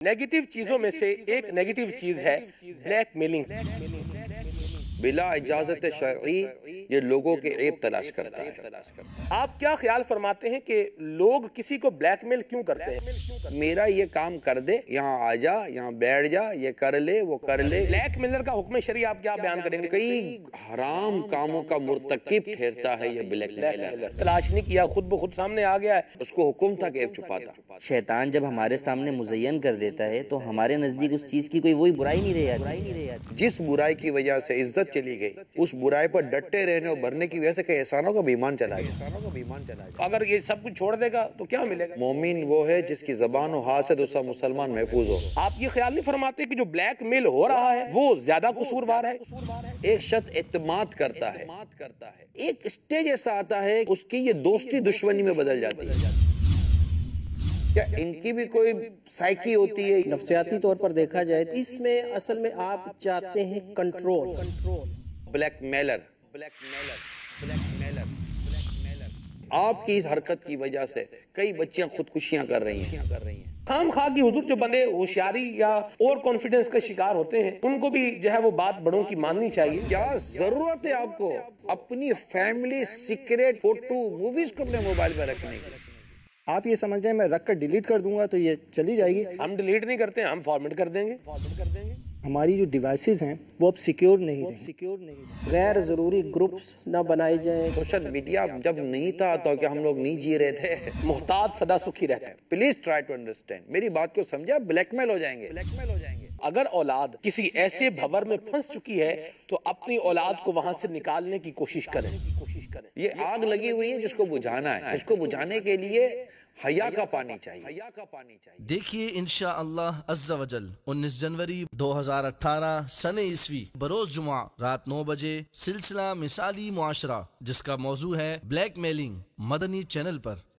Negative चीजों में से एक नेगेटिव चीज है ब्लैक मेलिंग। बिला इजाजत शरई ये लोगों के ऐब तलाश करता है। आप क्या ख्याल फरमाते हैं कि लोग किसी को ब्लैकमेल क्यों करते हैं? मेरा ये काम कर दे, यहाँ आ जा, यहाँ बैठ जा, ये कर ले, वो कर ले। ब्लैकमेलर का हुक्म शरी आप क्या बयान करेंगे? कई हराम कामों का मुर्तकिब ठहरता है ये ब्लैकमेलर। तलाश नहीं किया, खुद ब खुद सामने आ गया है। उसको हुक्म था कि ऐब छुपाता। शैतान जब हमारे सामने मुज़य्यन कर देता है तो हमारे नजदीक उस चीज की कोई वही बुराई नहीं रह जाती। जिस बुराई की वजह से इज्जत चली गई, उस बुराई पर डटे रहने और भरने की वजह से कई एहसानों का बेईमान चला गया। अगर ये सब कुछ छोड़ देगा तो क्या मिलेगा? मोमिन वो है जिसकी जबान और हाथ से दूसरा मुसलमान महफूज हो। आप ये ख्याल नहीं फरमाते कि जो ब्लैकमेल हो रहा है वो ज्यादा कसूरवार है? एक शख्स एतमाद करता है, एक स्टेज ऐसा आता है उसकी ये दोस्ती दुश्मनी में बदल जाती है। क्या इनकी भी कोई साइकी होती है? नफ्सियाती तौर पर देखा जाए तो इसमें असल में आप चाहते हैं कंट्रोल। ब्लैकमेलर आपकी इस हरकत की वजह से कई बच्चियां खुदकुशियां कर रही हैं। खाम खा की हुजूर जो बंदे होशियारी या और कॉन्फिडेंस का शिकार होते हैं उनको भी जो है वो बात बड़ों की माननी चाहिए। क्या जरूरत है आपको अपनी फैमिली सीक्रेट फोटो मूवीज को अपने मोबाइल में रखने की? आप ये समझ रहे हैं मैं रख कर डिलीट कर दूंगा तो ये चली जाएगी? हम डिलीट नहीं करते, हम फॉर्मेट कर देंगे। हमारी जो डिवाइसेस हैं वो अब सिक्योर नहीं रहे। गैर जरूरी ग्रुप्स ना बनाए जाएं। सोशल मीडिया जब नहीं था तो क्या हम लोग नहीं जी रहे थे? मुहताज सदा सुखी रहता है। प्लीज ट्राई टू अंडरस्टैंड, मेरी बात को समझा। ब्लैकमेल हो जाएंगे। अगर औलाद किसी ऐसे भंवर में फंस चुकी है तो अपनी औलाद को वहां से निकालने की कोशिश करें। ये आग लगी हुई है जिसको बुझाना है। इसको बुझाने के लिए हया का पानी चाहिए। देखिए इंशाअल्लाह अज़्ज़ा वजल 19 जनवरी 2018 सने ईस्वी बरोज जुमा रात 9 बजे सिलसिला मिसाली मुआशरा जिसका मौजू है ब्लैकमेलिंग, मदनी चैनल पर।